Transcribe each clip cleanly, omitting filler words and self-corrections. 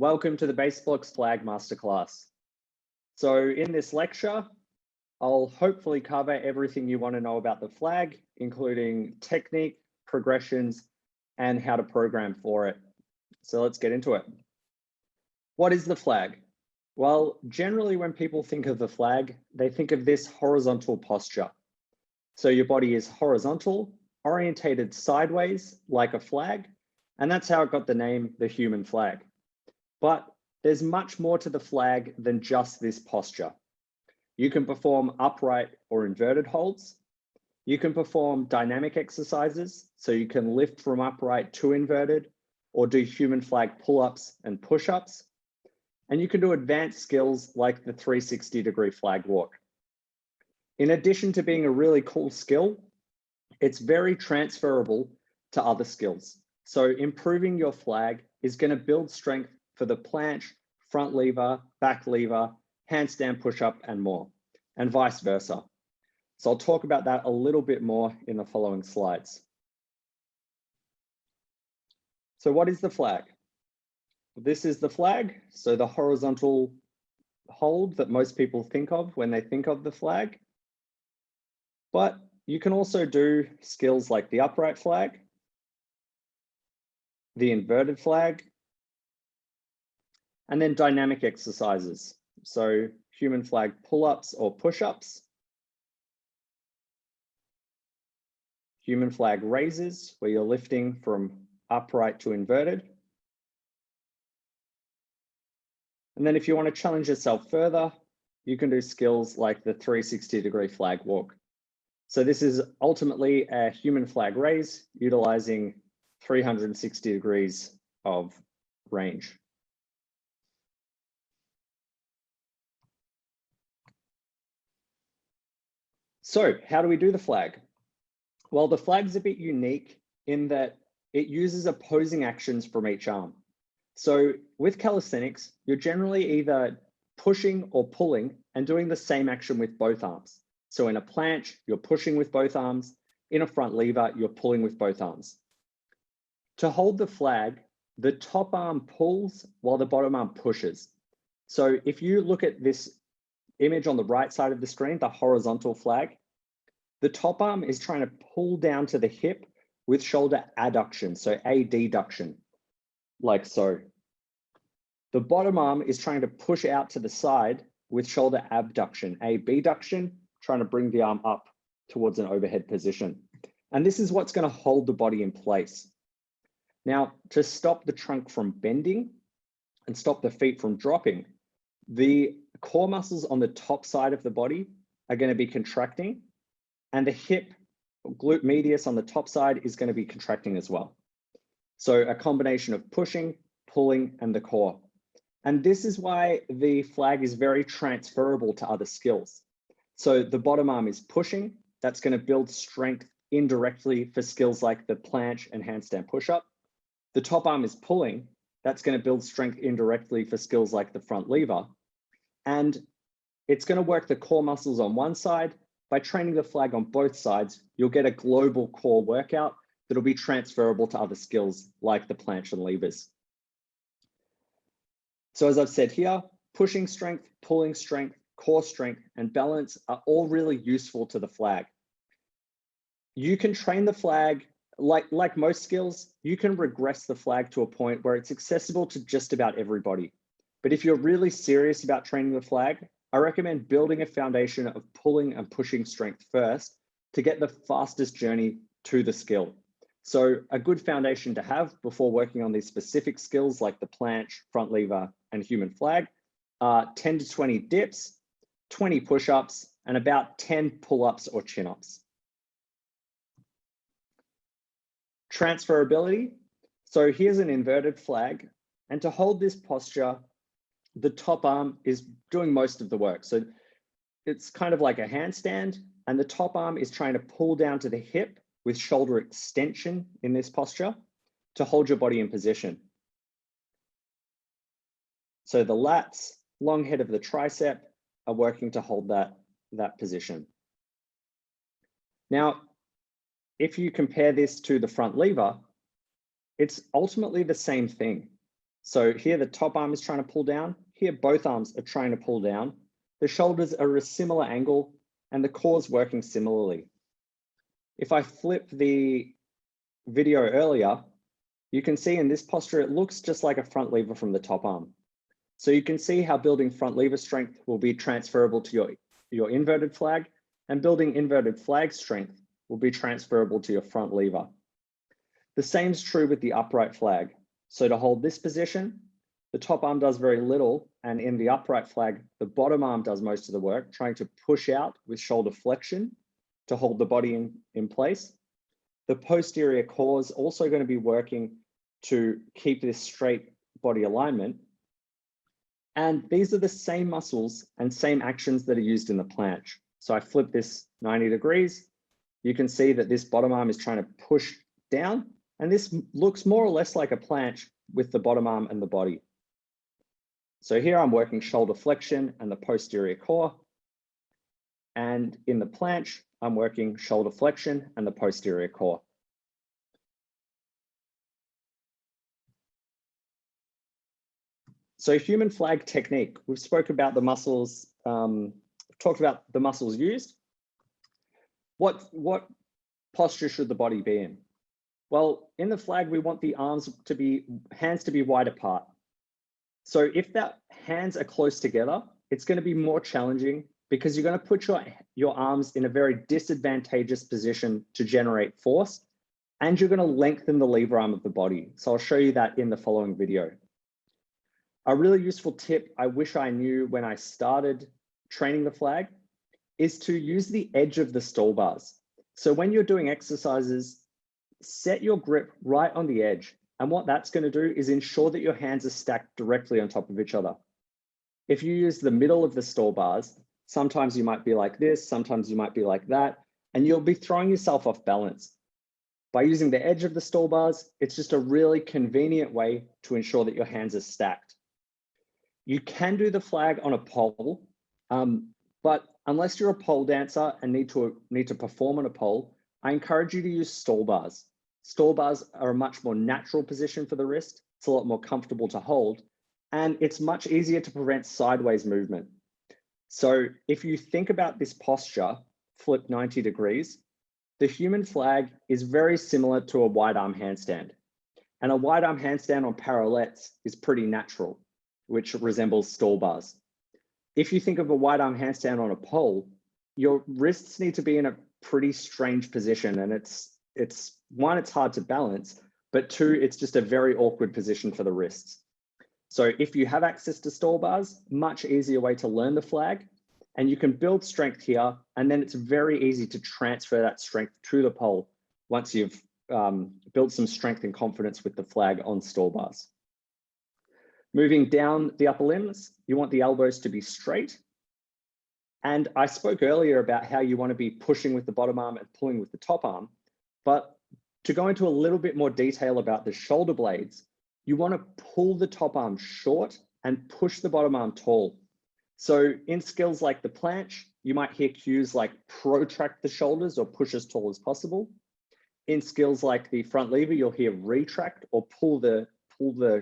Welcome to the BaseBlocks Flag Masterclass. So in this lecture, I'll hopefully cover everything you want to know about the flag, including technique, progressions, and how to program for it. So let's get into it. What is the flag? Well, generally when people think of the flag, they think of this horizontal posture. So your body is horizontal, orientated sideways like a flag, and that's how it got the name, the human flag. But there's much more to the flag than just this posture. You can perform upright or inverted holds. You can perform dynamic exercises, so you can lift from upright to inverted, or do human flag pull-ups and push-ups. And you can do advanced skills like the 360-degree flag walk. In addition to being a really cool skill, it's very transferable to other skills. So improving your flag is going to build strength for the planche, front lever, back lever, handstand push-up, and more, and vice versa. So I'll talk about that a little bit more in the following slides. So what is the flag? This is the flag, so the horizontal hold that most people think of when they think of the flag. But you can also do skills like the upright flag, the inverted flag, and then dynamic exercises. So human flag pull-ups or push-ups, human flag raises, where you're lifting from upright to inverted. And then if you want to challenge yourself further, you can do skills like the 360-degree flag walk. So this is ultimately a human flag raise utilizing 360 degrees of range. So how do we do the flag? Well, the flag's a bit unique in that it uses opposing actions from each arm. So with calisthenics, you're generally either pushing or pulling and doing the same action with both arms. So in a planche, you're pushing with both arms. In a front lever, you're pulling with both arms. To hold the flag, the top arm pulls while the bottom arm pushes. So if you look at this image on the right side of the screen, the horizontal flag, the top arm is trying to pull down to the hip with shoulder adduction, so adduction, like so. The bottom arm is trying to push out to the side with shoulder abduction, abduction, trying to bring the arm up towards an overhead position. And this is what's going to hold the body in place. Now, to stop the trunk from bending and stop the feet from dropping, the core muscles on the top side of the body are going to be contracting, and the hip, glute medius on the top side is going to be contracting as well. So a combination of pushing, pulling, and the core. And this is why the flag is very transferable to other skills. So the bottom arm is pushing, that's going to build strength indirectly for skills like the planche and handstand push-up. The top arm is pulling, that's going to build strength indirectly for skills like the front lever. And it's going to work the core muscles on one side. By training the flag on both sides, you'll get a global core workout that'll be transferable to other skills like the planche and levers. So as I've said here, pushing strength, pulling strength, core strength, and balance are all really useful to the flag. You can train the flag, like most skills, you can regress the flag to a point where it's accessible to just about everybody. But if you're really serious about training the flag, I recommend building a foundation of pulling and pushing strength first to get the fastest journey to the skill. So a good foundation to have before working on these specific skills like the planche, front lever, and human flag are 10 to 20 dips, 20 push-ups, and about 10 pull-ups or chin-ups. Transferability. So here's an inverted flag, and to hold this posture, the top arm is doing most of the work. So it's kind of like a handstand, and the top arm is trying to pull down to the hip with shoulder extension in this posture to hold your body in position. So the lats, long head of the tricep are working to hold that position. Now, if you compare this to the front lever, it's ultimately the same thing. So here the top arm is trying to pull down. Here both arms are trying to pull down. The shoulders are at a similar angle and the core is working similarly. If I flip the video earlier, you can see in this posture, it looks just like a front lever from the top arm. So you can see how building front lever strength will be transferable to your inverted flag, and building inverted flag strength will be transferable to your front lever. The same is true with the upright flag. So to hold this position, the top arm does very little, and in the upright flag, the bottom arm does most of the work, trying to push out with shoulder flexion to hold the body in place. The posterior core is also going to be working to keep this straight body alignment. And these are the same muscles and same actions that are used in the planche. So I flip this 90 degrees. You can see that this bottom arm is trying to push down, and this looks more or less like a planche with the bottom arm and the body. So here I'm working shoulder flexion and the posterior core. And in the planche, I'm working shoulder flexion and the posterior core. So human flag technique, we've spoken about the muscles, talked about the muscles used. What posture should the body be in? Well, in the flag, we want the hands to be wide apart. So if that hands are close together, it's going to be more challenging because you're going to put your arms in a very disadvantageous position to generate force, and you're going to lengthen the lever arm of the body. So I'll show you that in the following video. A really useful tip I wish I knew when I started training the flag is to use the edge of the stall bars. So when you're doing exercises, set your grip right on the edge. And what that's going to do is ensure that your hands are stacked directly on top of each other. If you use the middle of the stall bars, sometimes you might be like this, sometimes you might be like that, and you'll be throwing yourself off balance. By using the edge of the stall bars, it's just a really convenient way to ensure that your hands are stacked. You can do the flag on a pole, but unless you're a pole dancer and need to perform on a pole, I encourage you to use stall bars. Stall bars are a much more natural position for the wrist. It's a lot more comfortable to hold, and it's much easier to prevent sideways movement. So if you think about this posture, flip 90 degrees, the human flag is very similar to a wide arm handstand. And a wide arm handstand on parallettes is pretty natural, which resembles stall bars. If you think of a wide arm handstand on a pole, your wrists need to be in a pretty strange position. And it's one, it's hard to balance, but two, it's just a very awkward position for the wrists. So if you have access to stall bars, much easier way to learn the flag, and you can build strength here, and then it's very easy to transfer that strength to the pole once you've built some strength and confidence with the flag on stall bars. Moving down the upper limbs, you want the elbows to be straight. And I spoke earlier about how you want to be pushing with the bottom arm and pulling with the top arm. But to go into a little bit more detail about the shoulder blades, you want to pull the top arm short and push the bottom arm tall. So in skills like the planche, you might hear cues like protract the shoulders or push as tall as possible. In skills like the front lever, you'll hear retract or pull the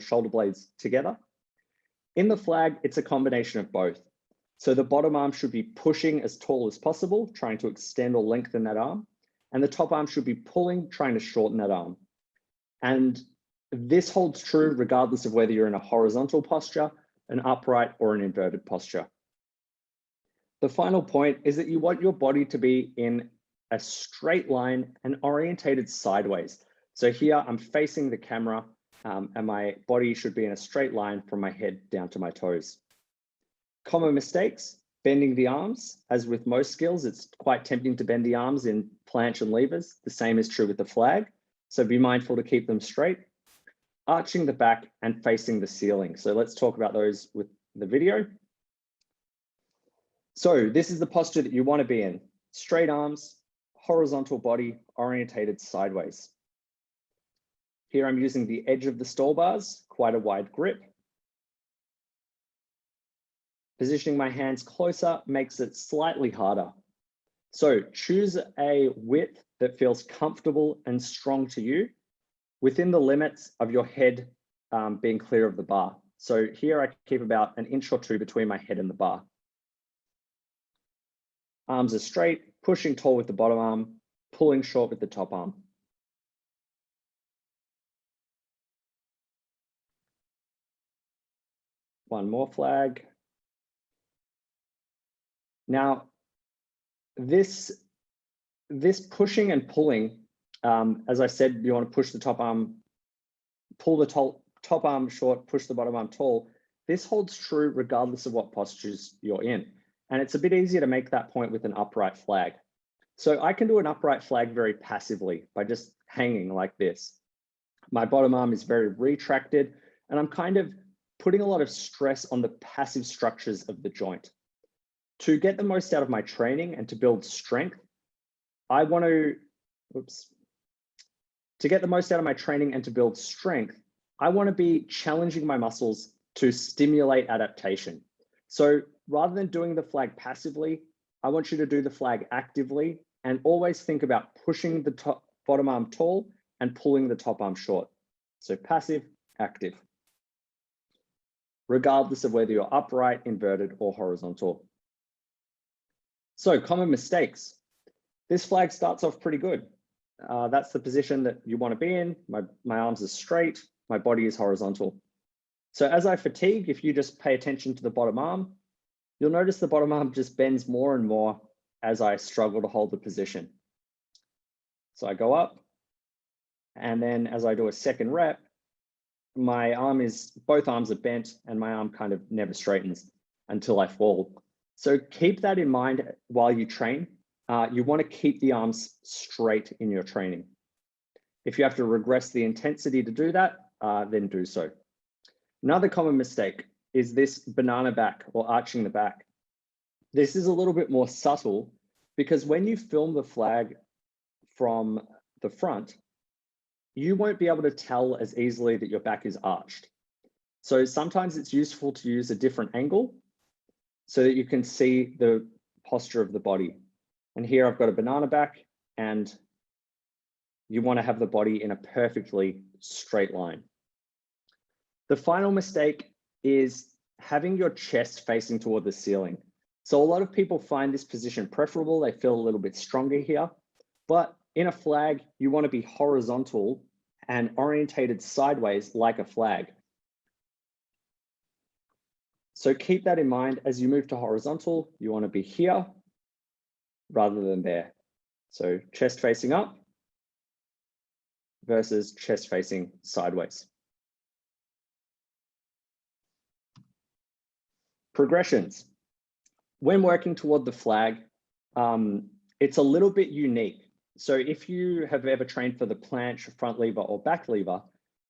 shoulder blades together. In the flag, it's a combination of both. So the bottom arm should be pushing as tall as possible, trying to extend or lengthen that arm. And the top arm should be pulling, trying to shorten that arm. And this holds true regardless of whether you're in a horizontal posture, an upright, or an inverted posture. The final point is that you want your body to be in a straight line and orientated sideways. So here I'm facing the camera, and my body should be in a straight line from my head down to my toes. Common mistakes, bending the arms. As with most skills, it's quite tempting to bend the arms in planche and levers. The same is true with the flag. So be mindful to keep them straight. Arching the back and facing the ceiling. So let's talk about those with the video. So this is the posture that you want to be in. Straight arms, horizontal body, orientated sideways. Here I'm using the edge of the stall bars, quite a wide grip. Positioning my hands closer makes it slightly harder. So choose a width that feels comfortable and strong to you within the limits of your head being clear of the bar. So here I keep about 1 inch or 2 between my head and the bar. Arms are straight, pushing tall with the bottom arm, pulling short with the top arm. One more flag. Now, this pushing and pulling, as I said, you want to push the top arm, pull the top arm short, push the bottom arm tall. This holds true regardless of what postures you're in. And it's a bit easier to make that point with an upright flag. So I can do an upright flag very passively by just hanging like this. My bottom arm is very retracted, and I'm kind of putting a lot of stress on the passive structures of the joint. To get the most out of my training and to build strength, I want to, to get the most out of my training and to build strength, I want to be challenging my muscles to stimulate adaptation. So rather than doing the flag passively, I want you to do the flag actively and always think about pushing the bottom arm tall and pulling the top arm short. So passive, active, regardless of whether you're upright, inverted, or horizontal. So common mistakes. This flag starts off pretty good. That's the position that you want to be in. My arms are straight, my body is horizontal. So as I fatigue, if you just pay attention to the bottom arm, you'll notice the bottom arm just bends more and more as I struggle to hold the position. So I go up, and then as I do a second rep, both arms are bent and my arm kind of never straightens until I fall. So keep that in mind while you train. You want to keep the arms straight in your training. If you have to regress the intensity to do that, then do so. Another common mistake is this banana back or arching the back. This is a little bit more subtle because when you film the flag from the front, you won't be able to tell as easily that your back is arched. So sometimes it's useful to use a different angle so that you can see the posture of the body. And here I've got a banana back, and you want to have the body in a perfectly straight line. The final mistake is having your chest facing toward the ceiling. So a lot of people find this position preferable. They feel a little bit stronger here, but in a flag, you want to be horizontal and orientated sideways like a flag. So keep that in mind as you move to horizontal. You want to be here rather than there. So chest facing up versus chest facing sideways. Progressions. When working toward the flag, it's a little bit unique. So if you have ever trained for the planche, front lever, or back lever,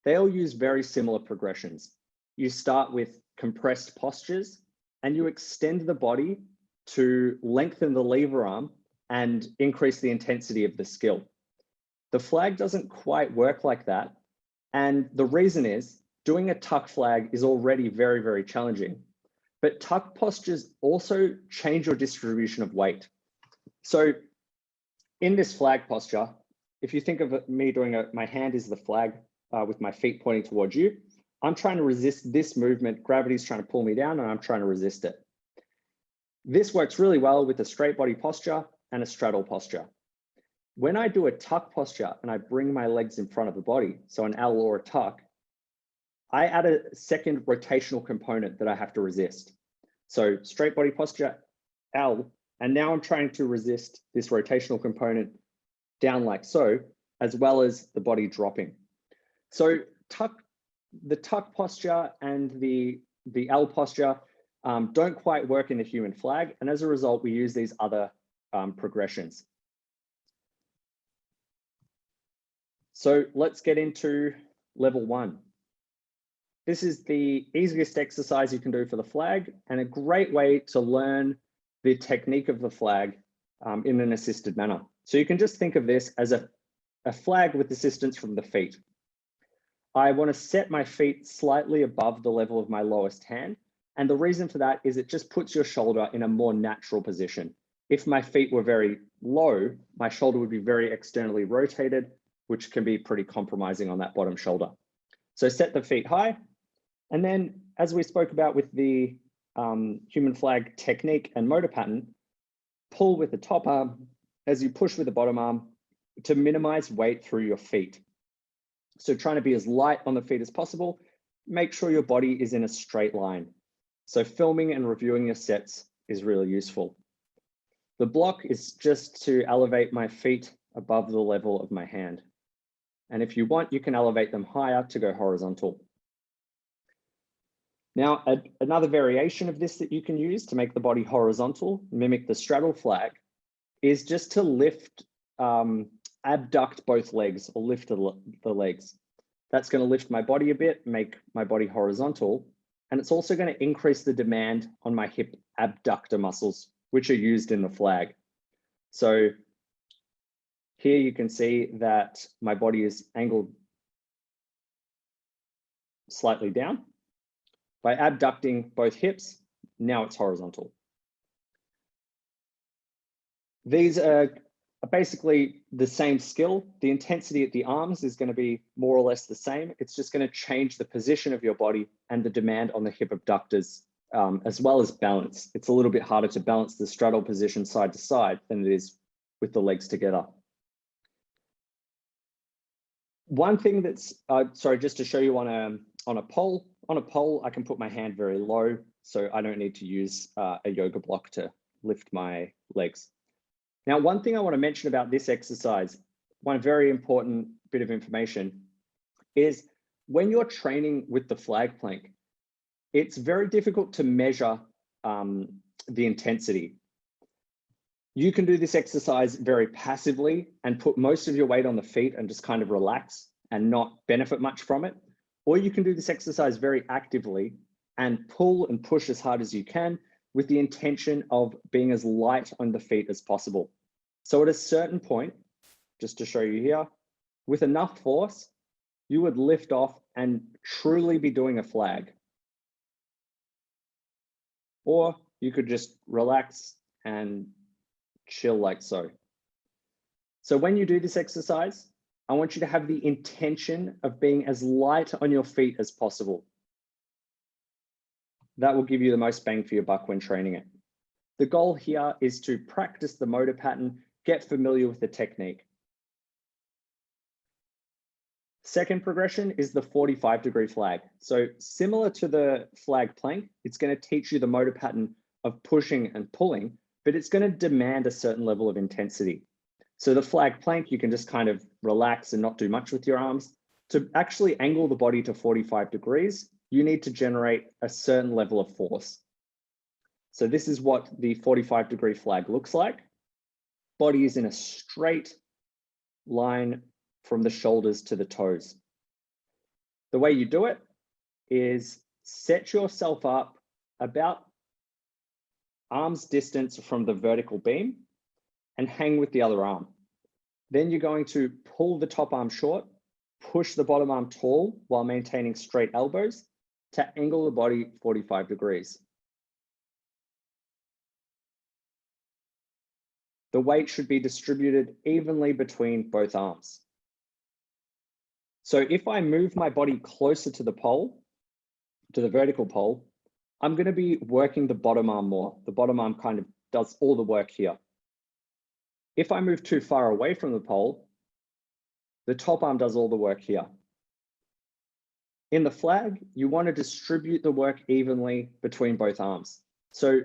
they all use very similar progressions. You start with compressed postures and you extend the body to lengthen the lever arm and increase the intensity of the skill. The flag doesn't quite work like that. And the reason is doing a tuck flag is already very, very challenging. But tuck postures also change your distribution of weight. So in this flag posture, if you think of me doing my hand is the flag with my feet pointing towards you, I'm trying to resist this movement. Gravity's trying to pull me down and I'm trying to resist it. This works really well with a straight body posture and a straddle posture. When I do a tuck posture and I bring my legs in front of the body, so an L or a tuck, I add a second rotational component that I have to resist. So straight body posture, L, and now I'm trying to resist this rotational component down like so, as well as the body dropping. So the tuck posture and the L posture don't quite work in the human flag. And as a result, we use these other progressions. So let's get into level 1. This is the easiest exercise you can do for the flag and a great way to learn the technique of the flag in an assisted manner. So you can just think of this as a flag with assistance from the feet. I want to set my feet slightly above the level of my lowest hand. And the reason for that is it just puts your shoulder in a more natural position. If my feet were very low, my shoulder would be very externally rotated, which can be pretty compromising on that bottom shoulder. So set the feet high. And then as we spoke about with the human flag technique and motor pattern, pull with the top arm as you push with the bottom arm to minimize weight through your feet. So trying to be as light on the feet as possible, make sure your body is in a straight line. So filming and reviewing your sets is really useful. The block is just to elevate my feet above the level of my hand. And if you want, you can elevate them higher to go horizontal. Now, another variation of this that you can use to make the body horizontal, mimic the straddle flag, is just to lift, abduct both legs or lift the legs. That's going to lift my body a bit, make my body horizontal. And it's also going to increase the demand on my hip abductor muscles, which are used in the flag. So here you can see that my body is angled slightly down. By abducting both hips, now it's horizontal. These are basically the same skill. The intensity at the arms is going to be more or less the same. It's just going to change the position of your body and the demand on the hip abductors, as well as balance. It's a little bit harder to balance the straddle position side to side than it is with the legs together. One thing that's, sorry, just to show you on a pole. On a pole, I can put my hand very low, so I don't need to use a yoga block to lift my legs. Now, one thing I want to mention about this exercise, one very important bit of information, is when you're training with the flag plank, it's very difficult to measure the intensity. You can do this exercise very passively and put most of your weight on the feet and just kind of relax and not benefit much from it. Or you can do this exercise very actively and pull and push as hard as you can with the intention of being as light on the feet as possible. So at a certain point, just to show you here, with enough force, you would lift off and truly be doing a flag. Or you could just relax and chill like so. So when you do this exercise, I want you to have the intention of being as light on your feet as possible. That will give you the most bang for your buck when training it. The goal here is to practice the motor pattern, get familiar with the technique. Second progression is the 45-degree flag. So similar to the flag plank, it's going to teach you the motor pattern of pushing and pulling, but it's going to demand a certain level of intensity. So the flag plank, you can just kind of relax and not do much with your arms. To actually angle the body to 45 degrees, you need to generate a certain level of force. So this is what the 45-degree flag looks like. Body is in a straight line from the shoulders to the toes. The way you do it is set yourself up about arm's distance from the vertical beam and hang with the other arm. Then you're going to pull the top arm short, push the bottom arm tall while maintaining straight elbows to angle the body 45 degrees. The weight should be distributed evenly between both arms. So if I move my body closer to the pole, to the vertical pole, I'm going to be working the bottom arm more. The bottom arm kind of does all the work here. If I move too far away from the pole, the top arm does all the work here. In the flag, you want to distribute the work evenly between both arms. So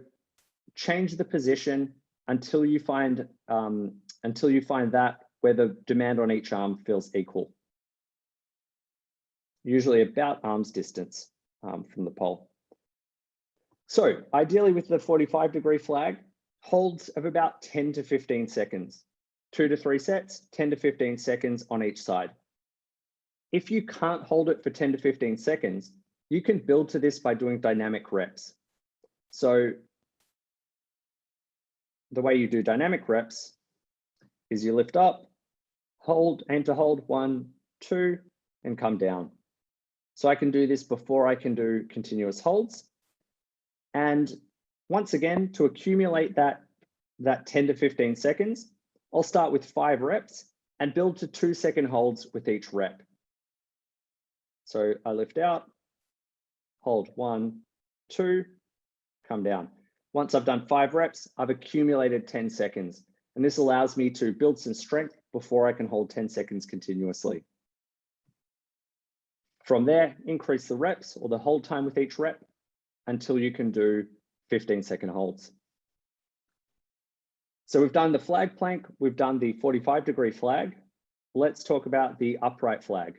change the position until you find that where the demand on each arm feels equal. Usually about arm's distance from the pole. So ideally with the 45-degree flag, holds of about 10 to 15 seconds. 2 to 3 sets, 10 to 15 seconds on each side. If you can't hold it for 10 to 15 seconds, you can build to this by doing dynamic reps. So the way you do dynamic reps is you lift up, hold, aim to hold 1, 2, and come down. So I can do this before I can do continuous holds. And once again, to accumulate that 10 to 15 seconds, I'll start with 5 reps and build to 2-second holds with each rep. So I lift out, hold 1, 2, come down. Once I've done 5 reps, I've accumulated 10 seconds. And this allows me to build some strength before I can hold 10 seconds continuously. From there, increase the reps or the hold time with each rep until you can do 15-second holds. So we've done the flag plank, we've done the 45-degree flag. Let's talk about the upright flag.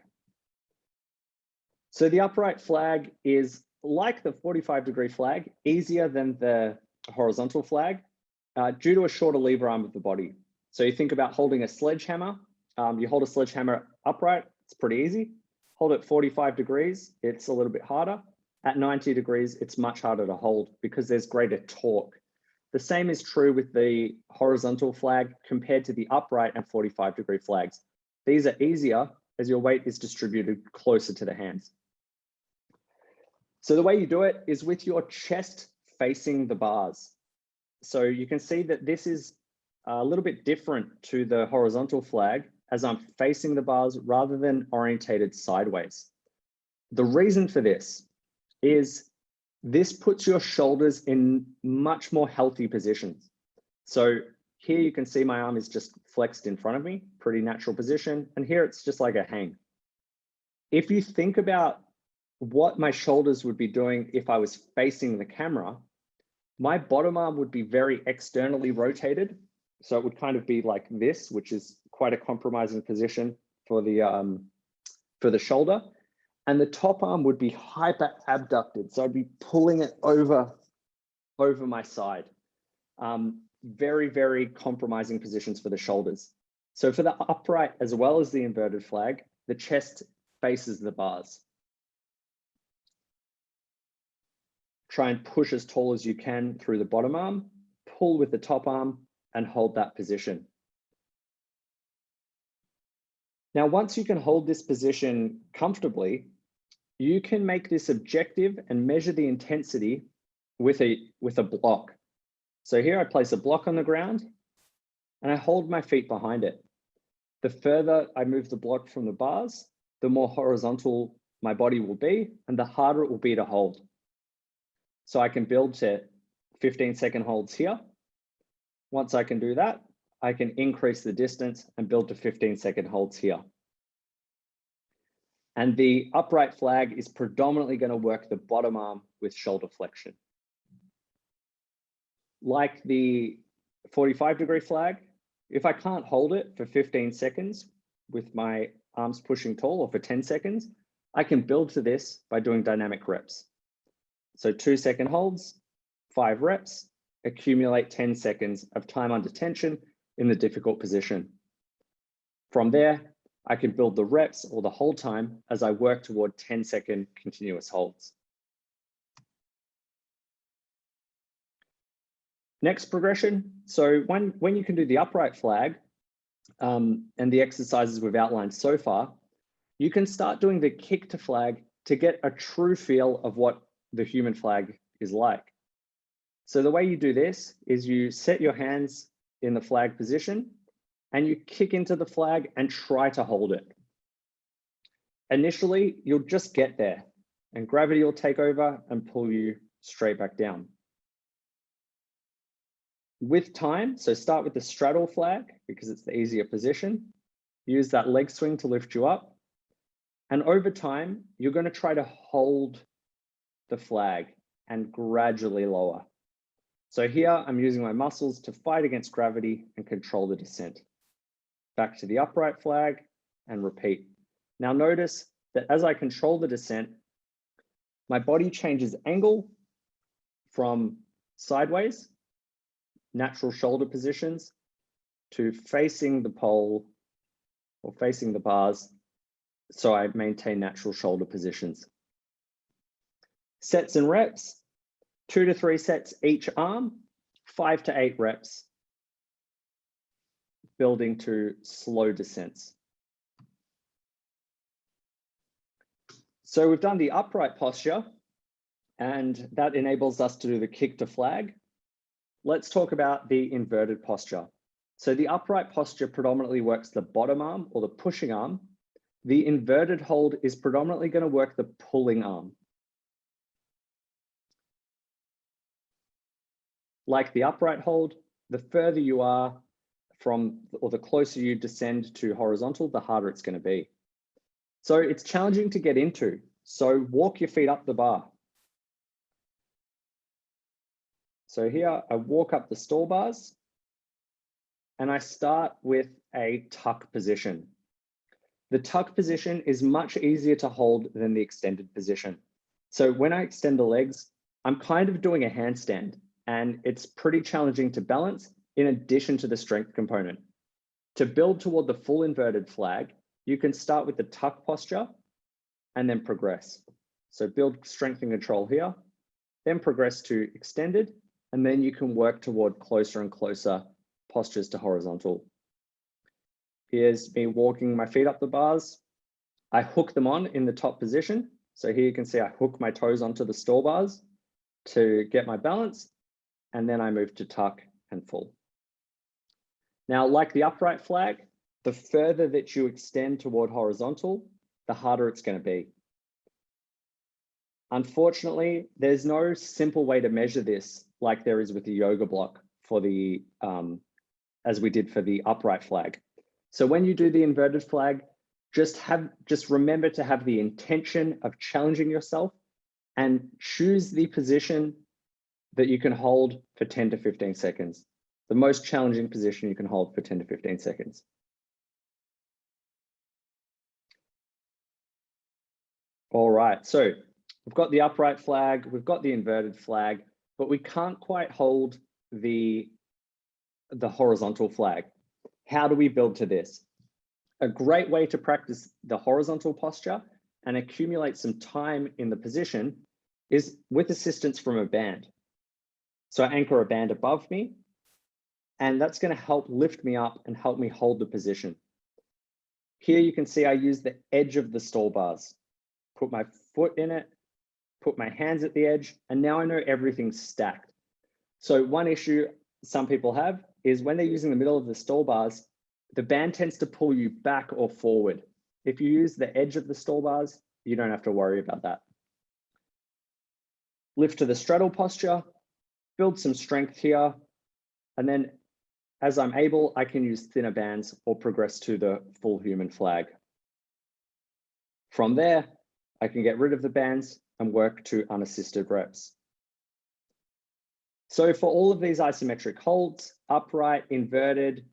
So the upright flag is like the 45-degree flag, easier than the horizontal flag due to a shorter lever arm of the body. So you think about holding a sledgehammer. You hold a sledgehammer upright, it's pretty easy. Hold it 45 degrees, it's a little bit harder. At 90 degrees, it's much harder to hold because there's greater torque. The same is true with the horizontal flag compared to the upright and 45-degree flags. These are easier as your weight is distributed closer to the hands. So the way you do it is with your chest facing the bars. So you can see that this is a little bit different to the horizontal flag as I'm facing the bars rather than orientated sideways. The reason for this is this puts your shoulders in much more healthy positions. So here you can see my arm is just flexed in front of me, pretty natural position. And here it's just like a hang. If you think about what my shoulders would be doing if I was facing the camera, my bottom arm would be very externally rotated. So it would kind of be like this, which is quite a compromising position for the shoulder. And the top arm would be hyper abducted. So I'd be pulling it over my side. Very, very compromising positions for the shoulders. So for the upright as well as the inverted flag, the chest faces the bars. Try and push as tall as you can through the bottom arm, pull with the top arm and hold that position. Now, once you can hold this position comfortably, you can make this objective and measure the intensity with a block. So here I place a block on the ground and I hold my feet behind it. The further I move the block from the bars, the more horizontal my body will be and the harder it will be to hold. So I can build to 15-second holds here. Once I can do that, I can increase the distance and build to 15-second holds here. And the upright flag is predominantly going to work the bottom arm with shoulder flexion. Like the 45-degree flag, if I can't hold it for 15 seconds with my arms pushing tall or for 10 seconds, I can build to this by doing dynamic reps. So 2-second holds, 5 reps, accumulate 10 seconds of time under tension in the difficult position. From there, I can build the reps or the hold time as I work toward 10-second continuous holds. Next progression. So when you can do the upright flag and the exercises we've outlined so far, you can start doing the kick to flag to get a true feel of what the human flag is like. So the way you do this is you set your hands in the flag position and you kick into the flag and try to hold it. Initially, you'll just get there and gravity will take over and pull you straight back down. With time, so start with the straddle flag because it's the easier position. Use that leg swing to lift you up. And over time, you're going to try to hold the flag and gradually lower. So here I'm using my muscles to fight against gravity and control the descent. Back to the upright flag and repeat. Now notice that as I control the descent, my body changes angle from sideways, natural shoulder positions, to facing the pole or facing the bars, so I maintain natural shoulder positions. Sets and reps, 2 to 3 sets each arm, 5 to 8 reps, building to slow descents. So we've done the upright posture, and that enables us to do the kick to flag. Let's talk about the inverted posture. So the upright posture predominantly works the bottom arm or the pushing arm, The inverted hold is predominantly going to work the pulling arm. Like the upright hold, the further you are from, or the closer you descend to horizontal, the harder it's going to be. So it's challenging to get into. So walk your feet up the bar. So here I walk up the stall bars and I start with a tuck position. The tuck position is much easier to hold than the extended position. So when I extend the legs, I'm kind of doing a handstand, and it's pretty challenging to balance in addition to the strength component. To build toward the full inverted flag, you can start with the tuck posture and then progress. So build strength and control here, then progress to extended, and then you can work toward closer and closer postures to horizontal. Here's me walking my feet up the bars. I hook them on in the top position. So here you can see I hook my toes onto the stall bars to get my balance, and then I move to tuck and full. Now, like the upright flag, the further that you extend toward horizontal, the harder it's going to be. Unfortunately, there's no simple way to measure this like there is with the yoga block for the, as we did for the upright flag. So when you do the inverted flag, just remember to have the intention of challenging yourself and choose the position that you can hold for 10 to 15 seconds. The most challenging position you can hold for 10 to 15 seconds. All right, so we've got the upright flag, we've got the inverted flag, but we can't quite hold the horizontal flag. How do we build to this? A great way to practice the horizontal posture and accumulate some time in the position is with assistance from a band. So I anchor a band above me, and that's going to help lift me up and help me hold the position. Here you can see I use the edge of the stall bars, put my foot in it, put my hands at the edge, and now I know everything's stacked. So one issue some people have is when they're using the middle of the stall bars, the band tends to pull you back or forward. If you use the edge of the stall bars, you don't have to worry about that. Lift to the straddle posture, build some strength here, and then as I'm able, I can use thinner bands or progress to the full human flag. From there, I can get rid of the bands and work to unassisted reps. So for all of these isometric holds, upright, inverted,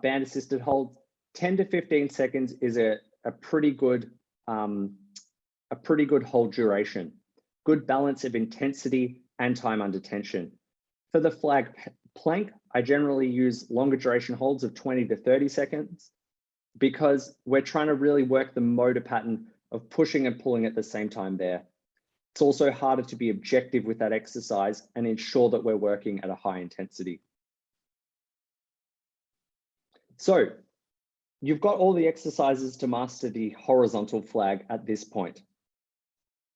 band assisted holds, 10 to 15 seconds is a pretty good hold duration. Good balance of intensity and time under tension. For the flag plank, I generally use longer duration holds of 20 to 30 seconds because we're trying to really work the motor pattern of pushing and pulling at the same time there. It's also harder to be objective with that exercise and ensure that we're working at a high intensity. So you've got all the exercises to master the horizontal flag at this point.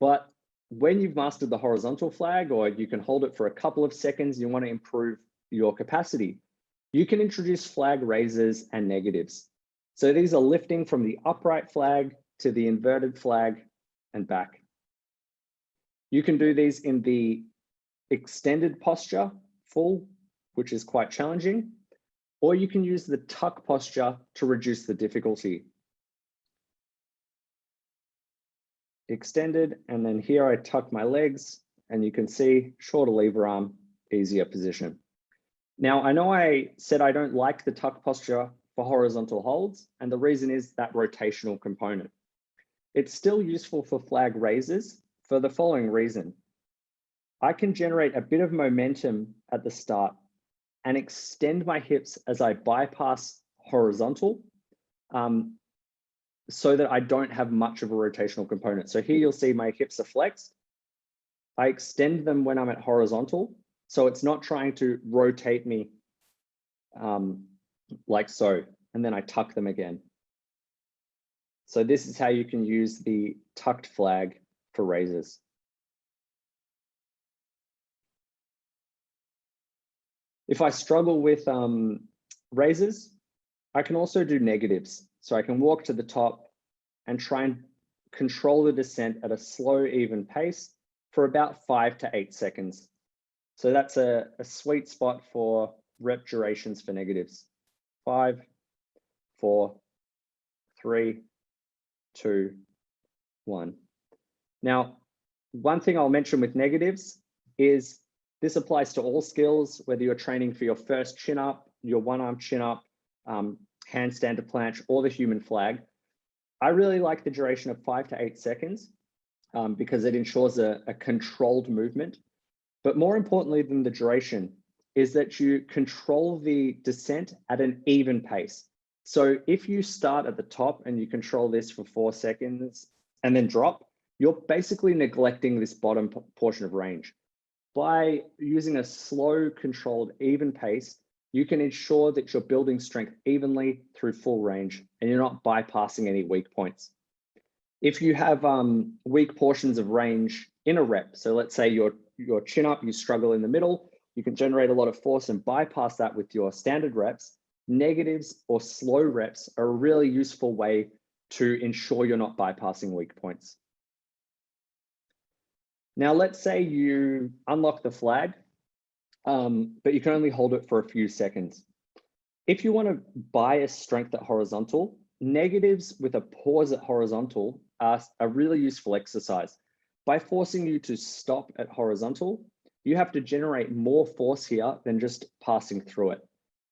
But when you've mastered the horizontal flag, or you can hold it for a couple of seconds, you want to improve your capacity, you can introduce flag raises and negatives. So these are lifting from the upright flag to the inverted flag and back. You can do these in the extended posture, full, which is quite challenging, or you can use the tuck posture to reduce the difficulty. Extended, and then here I tuck my legs, and you can see shorter lever arm, easier position. Now, I know I said I don't like the tuck posture for horizontal holds, and the reason is that rotational component. It's still useful for flag raises for the following reason. I can generate a bit of momentum at the start and extend my hips as I bypass horizontal so that I don't have much of a rotational component. So here you'll see my hips are flexed. I extend them when I'm at horizontal, so it's not trying to rotate me like so, and then I tuck them again. So this is how you can use the tucked flag for raises. If I struggle with raises, I can also do negatives. So I can walk to the top and try and control the descent at a slow, even pace for about 5 to 8 seconds. So that's a sweet spot for rep durations for negatives. 5, 4, 3, 2, 1. Now, one thing I'll mention with negatives is this applies to all skills, whether you're training for your first chin up, your one-arm chin up, handstand to planche, or the human flag. I really like the duration of 5 to 8 seconds because it ensures a controlled movement. But more importantly than the duration is that you control the descent at an even pace. So if you start at the top and you control this for 4 seconds and then drop, you're basically neglecting this bottom portion of range. By using a slow, controlled, even pace, you can ensure that you're building strength evenly through full range and you're not bypassing any weak points. If you have weak portions of range in a rep, so let's say your chin up, you struggle in the middle, you can generate a lot of force and bypass that with your standard reps. Negatives or slow reps are a really useful way to ensure you're not bypassing weak points. Now, let's say you unlock the flag, but you can only hold it for a few seconds. If you want to bias strength at horizontal, negatives with a pause at horizontal are a really useful exercise. By forcing you to stop at horizontal, you have to generate more force here than just passing through it.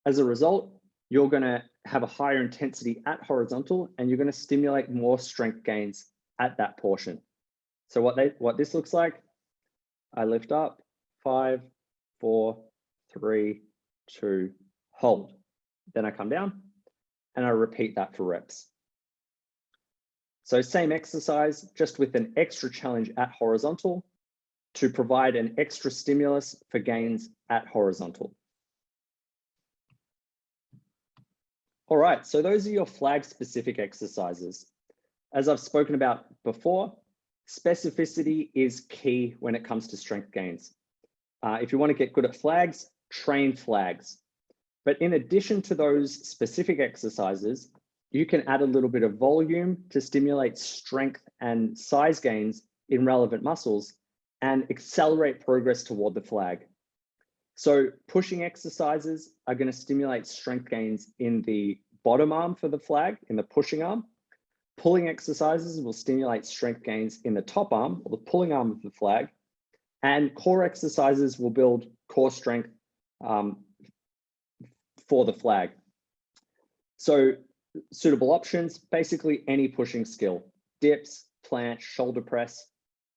As a result, you're going to have a higher intensity at horizontal and you're going to stimulate more strength gains at that portion. So what this looks like, I lift up, 5, 4, 3, 2, hold. Then I come down and I repeat that for reps. So same exercise, just with an extra challenge at horizontal to provide an extra stimulus for gains at horizontal. All right, so those are your flag specific exercises. As I've spoken about before, specificity is key when it comes to strength gains. If you want to get good at flags, train flags. But in addition to those specific exercises, you can add a little bit of volume to stimulate strength and size gains in relevant muscles and accelerate progress toward the flag. So pushing exercises are going to stimulate strength gains in the bottom arm for the flag, in the pushing arm. Pulling exercises will stimulate strength gains in the top arm or the pulling arm of the flag. And core exercises will build core strength for the flag. So suitable options, basically any pushing skill, dips, planche, shoulder press.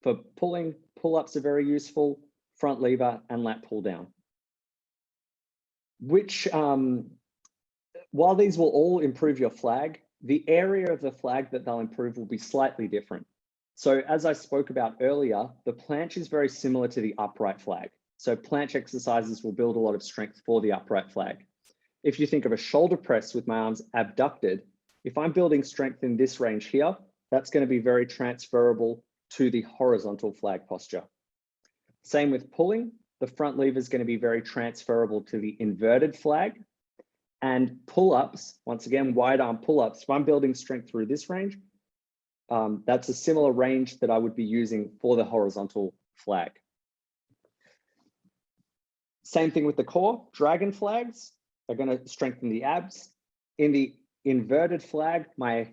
For pulling, pull-ups are very useful, front lever and lat pull down. Which, while these will all improve your flag, the area of the flag that they'll improve will be slightly different. So as I spoke about earlier, the planche is very similar to the upright flag. So planche exercises will build a lot of strength for the upright flag. If you think of a shoulder press with my arms abducted, if I'm building strength in this range here, that's going to be very transferable to the horizontal flag posture. Same with pulling, the front lever is going to be very transferable to the inverted flag. And pull-ups, once again, wide arm pull-ups, if I'm building strength through this range, that's a similar range that I would be using for the horizontal flag. Same thing with the core, dragon flags are going to strengthen the abs. In the inverted flag, I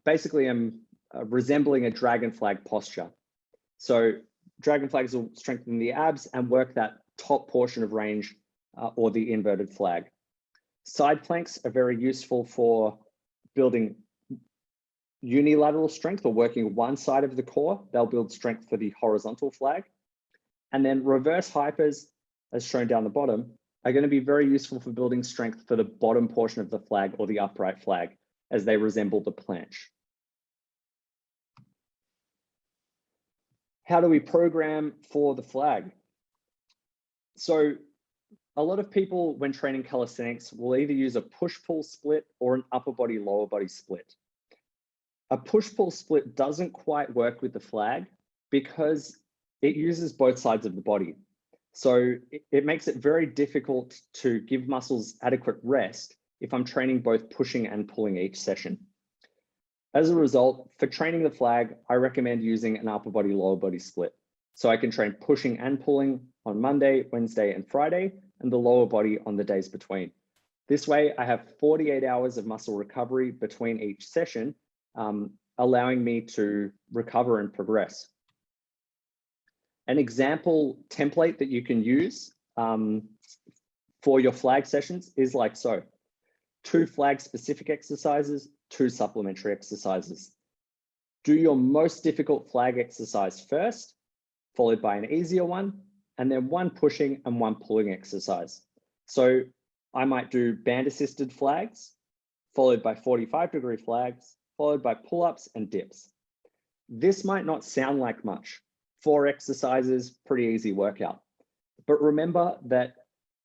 basically am resembling a dragon flag posture. So dragon flags will strengthen the abs and work that top portion of range or the inverted flag. Side planks are very useful for building unilateral strength or working one side of the core. They'll build strength for the horizontal flag. And then reverse hypers, as shown down the bottom, are going to be very useful for building strength for the bottom portion of the flag or the upright flag as they resemble the planche. How do we program for the flag? So a lot of people when training calisthenics will either use a push-pull split or an upper body, lower body split. A push-pull split doesn't quite work with the flag because it uses both sides of the body. So it makes it very difficult to give muscles adequate rest if I'm training both pushing and pulling each session. As a result, for training the flag, I recommend using an upper body, lower body split. So I can train pushing and pulling on Monday, Wednesday, and Friday, and the lower body on the days between. This way, I have 48 hours of muscle recovery between each session, allowing me to recover and progress. An example template that you can use for your flag sessions is like so. 2 flag specific exercises, 2 supplementary exercises. Do your most difficult flag exercise first, followed by an easier one, and then 1 pushing and 1 pulling exercise. So I might do band assisted flags, followed by 45-degree flags, followed by pull-ups and dips. This might not sound like much. 4 exercises, pretty easy workout. But remember that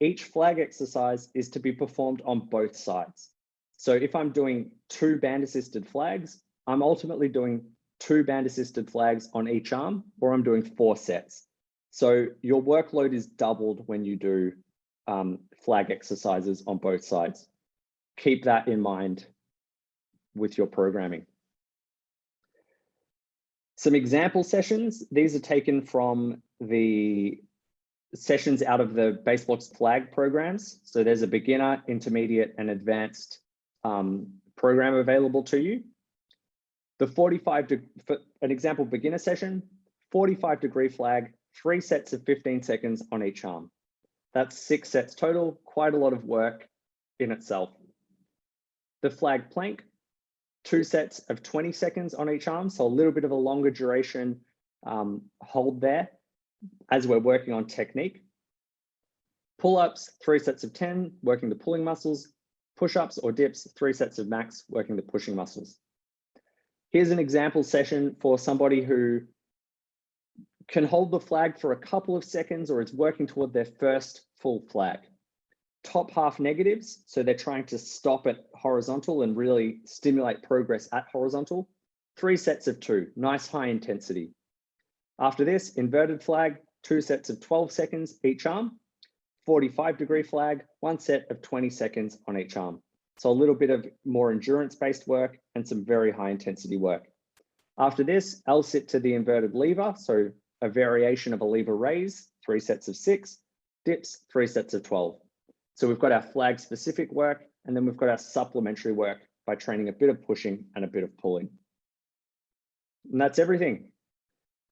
each flag exercise is to be performed on both sides. So if I'm doing 2 band assisted flags, I'm ultimately doing 2 band assisted flags on each arm, or I'm doing 4 sets. So your workload is doubled when you do flag exercises on both sides. Keep that in mind with your programming. Some example sessions, these are taken from the sessions out of the BaseBlocks flag programs. So there's a beginner, intermediate, and advanced program available to you. The for an example beginner session, 45-degree flag, 3 sets of 15 seconds on each arm. That's 6 sets total, quite a lot of work in itself. The flag plank, 2 sets of 20 seconds on each arm, so a little bit of a longer duration hold there as we're working on technique. Pull-ups, 3 sets of 10, working the pulling muscles. Push-ups or dips, 3 sets of max, working the pushing muscles. Here's an example session for somebody who can hold the flag for a couple of seconds or is working toward their first full flag. Top half negatives, so they're trying to stop at horizontal and really stimulate progress at horizontal. 3 sets of 2, nice high intensity. After this, inverted flag, 2 sets of 12 seconds each arm. 45-degree flag, 1 set of 20 seconds on each arm. So a little bit of more endurance-based work and some very high intensity work. After this, L-sit to the inverted lever, so a variation of a lever raise, 3 sets of 6, dips, 3 sets of 12. So we've got our flag specific work, and then we've got our supplementary work by training a bit of pushing and a bit of pulling. And that's everything.